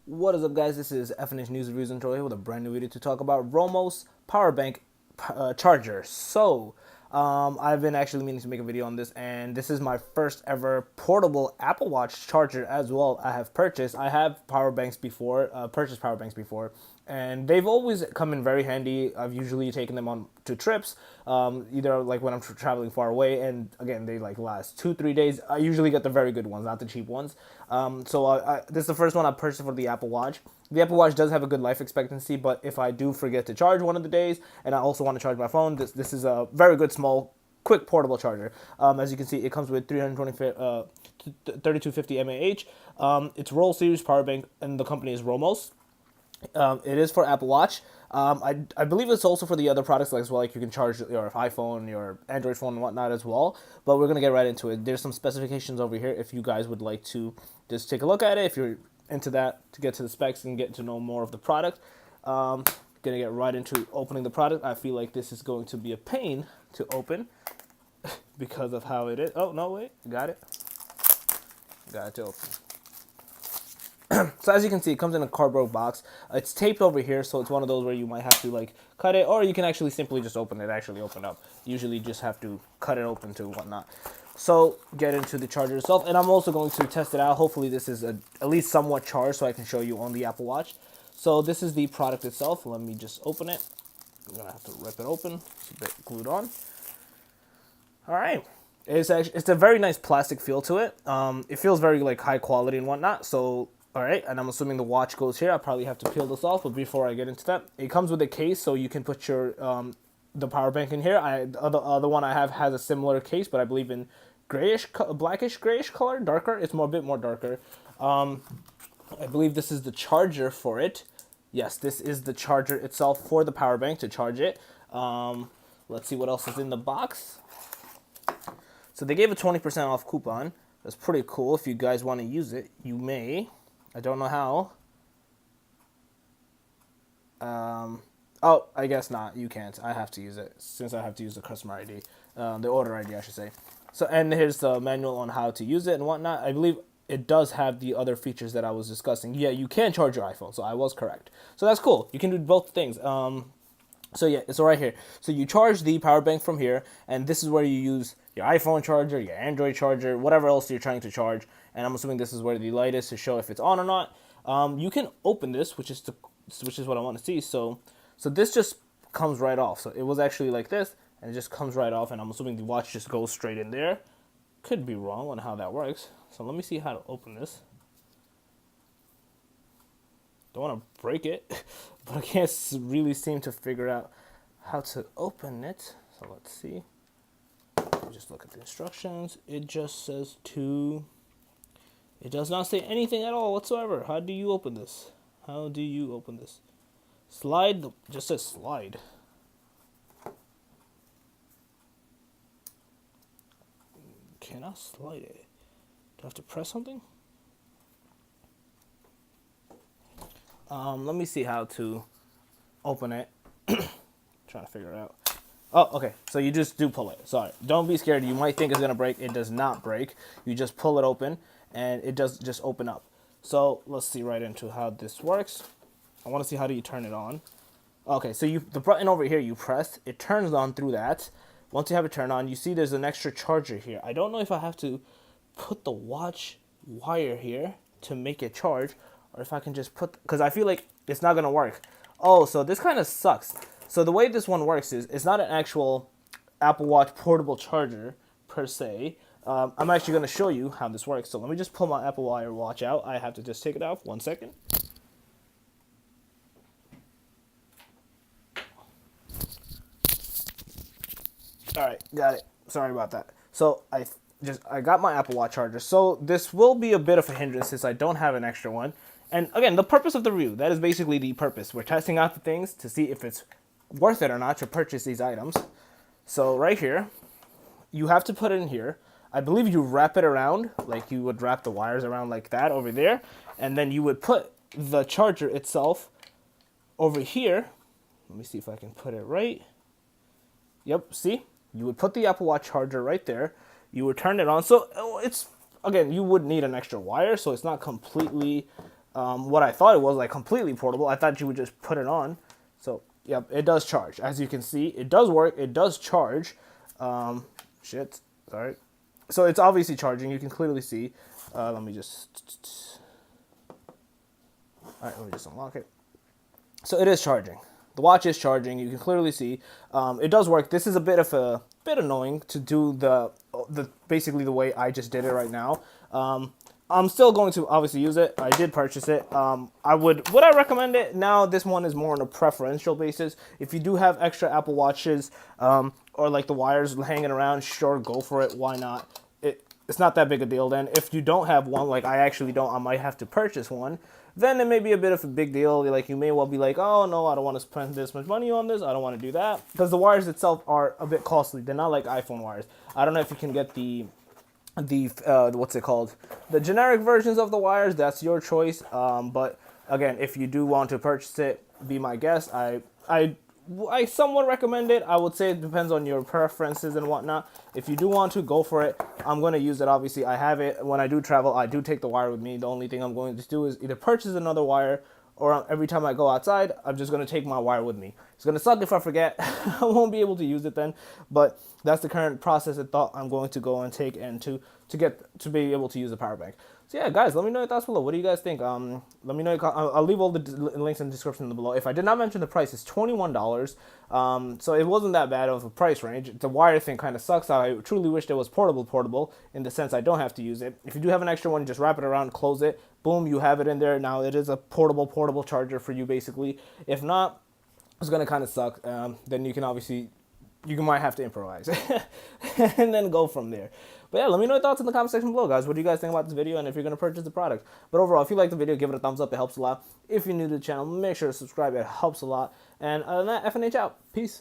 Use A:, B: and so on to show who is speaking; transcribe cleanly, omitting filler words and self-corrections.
A: What is up, guys? This is FNH News Reviews and Troy here with a brand new video to talk about Romoss power bank charger. I've been actually meaning to make a video on this, and this is my first ever portable Apple Watch charger as well. I have power banks before, purchased power banks before, and they've always come in very handy. I've usually taken them on to trips, either like when I'm traveling far away, and again, they like last 2-3 days. I usually get the very good ones, not the cheap ones. This is the first one I purchased for the Apple Watch. The Apple Watch does have a good life expectancy, but if I do forget to charge one of the days, and I also want to charge my phone, this is a very good small, quick portable charger. As you can see, it comes with 3250 mAh. It's Roll series power bank, and the company is Romoss. It is for Apple Watch. I believe it's also for the other products as well. Like you can charge your iPhone, your Android phone, and whatnot as well. But we're gonna get right into it. There's some specifications over here if you guys would like to just take a look at it. If you're into that, to get to the specs and get to know more of the product. Gonna get right into opening the product. I feel like this is going to be a pain to open because of how it is. Oh no, wait, got it to open. So as you can see, it comes in a cardboard box. It's taped over here, so it's one of those where you might have to like cut it, or you can actually simply just open it, actually open up. Usually just have to cut it open to whatnot. So get into the charger itself, and I'm also going to test it out. Hopefully this is at least somewhat charged so I can show you on the Apple Watch. So this is the product itself. Let me just open it. I'm gonna have to rip it open. It's a bit glued on. All right. It's a very nice plastic feel to it. It feels very like high quality and whatnot. So all right, and I'm assuming the watch goes here. I probably have to peel this off, but before I get into that, it comes with a case, so you can put your the power bank in here. The other one I have has a similar case, but I believe in blackish grayish color, darker. It's a bit more darker. I believe this is the charger for it. Yes, this is the charger itself for the power bank to charge it. Let's see what else is in the box. So they gave a 20% off coupon. That's pretty cool. If you guys want to use it, you may. I don't know how. Oh, I guess not. You can't. I have to use it since I have to use the customer ID, the order ID, I should say. So, and here's the manual on how to use it and whatnot. I believe it does have the other features that I was discussing. Yeah, you can charge your iPhone, so I was correct. So that's cool. You can do both things. So yeah, it's right here. So you charge the power bank from here, and this is where you use your iPhone charger, your Android charger, whatever else you're trying to charge. And I'm assuming this is where the light is to show if it's on or not. You can open this, which is what I want to see. So this just comes right off. So it was actually like this, and it just comes right off. And I'm assuming the watch just goes straight in there. Could be wrong on how that works. So let me see how to open this. Don't want to break it, but I can't really seem to figure out how to open it. So let's see. Just look at the instructions. It just says to. It does not say anything at all whatsoever. How do you open this? How do you open this? Slide. Just says slide. Can I slide it? Do I have to press something? Let me see how to open it. Trying to figure it out. Oh, okay. So you just do pull it. Sorry. Don't be scared. You might think it's going to break. It does not break. You just pull it open, and it does just open up. So let's see right into how this works. I want to see how do you turn it on. Okay, so the button over here you press. It turns on through that. Once you have it turned on, you see there's an extra charger here. I don't know if I have to put the watch wire here to make it charge, or if I can just because I feel like it's not going to work. Oh, so this kind of sucks. So the way this one works is it's not an actual Apple Watch portable charger per se. I'm actually going to show you how this works. So let me just pull my Apple Watch out. I have to just take it off. 1 second. All right, got it. Sorry about that. So I got my Apple Watch charger. So this will be a bit of a hindrance since I don't have an extra one. And again, the purpose of the review, that is basically the purpose. We're testing out the things to see if it's worth it or not to purchase these items. So right here, you have to put it in here. I believe you wrap it around, like you would wrap the wires around like that over there. And then you would put the charger itself over here. Let me see if I can put it right. Yep, see? You would put the Apple Watch charger right there. You would turn it on. So it's, again, you would need an extra wire, so it's not completely what I thought it was, like completely portable. I thought you would just put it on. So, yep, it does charge. As you can see, it does work. It does charge. Shit, sorry. So it's obviously charging. You can clearly see. Let me just... All right, let me just unlock it. So it is charging. The watch is charging. You can clearly see. It does work. This is a bit annoying to do the basically the way I just did it right now. I'm still going to obviously use it. I did purchase it. Would I recommend it? Now this one is more on a preferential basis. If you do have extra Apple Watches, or like the wires hanging around, sure, go for it. Why not? It's not that big a deal. Then if you don't have one, like I actually don't, I might have to purchase one. Then it may be a bit of a big deal. Like you may well be like, oh no, I don't want to spend this much money on this. I don't want to do that, because the wires itself are a bit costly. They're not like iPhone wires. I don't know if you can get the what's it called, the generic versions of the wires. That's your choice. But again, if you do want to purchase it, be my guest. I somewhat recommend it. I would say it depends on your preferences and whatnot. If you do want to, go for it. I'm going to use it. Obviously, I have it. When I do travel, I do take the wire with me. The only thing I'm going to do is either purchase another wire, or every time I go outside, I'm just going to take my wire with me. It's going to suck if I forget. I won't be able to use it then. But that's the current process and thought I'm going to go and take, and to be able to use the power bank. So yeah, guys, let me know your thoughts below. What do you guys think? Let me know. I'll leave all the links in the description below. If I did not mention the price, it's $21. So it wasn't that bad of a price range. The wire thing kind of sucks. I truly wish it was portable in the sense I don't have to use it. If you do have an extra one, just wrap it around, close it, boom, you have it in there. Now it is a portable charger for you basically. If not, it's gonna kind of suck. Then you can obviously, you might have to improvise and then go from there. But yeah, let me know your thoughts in the comment section below, guys. What do you guys think about this video, and if you're going to purchase the product? But overall, if you like the video, give it a thumbs up. It helps a lot. If you're new to the channel, make sure to subscribe. It helps a lot. And other than that, FNH out. Peace.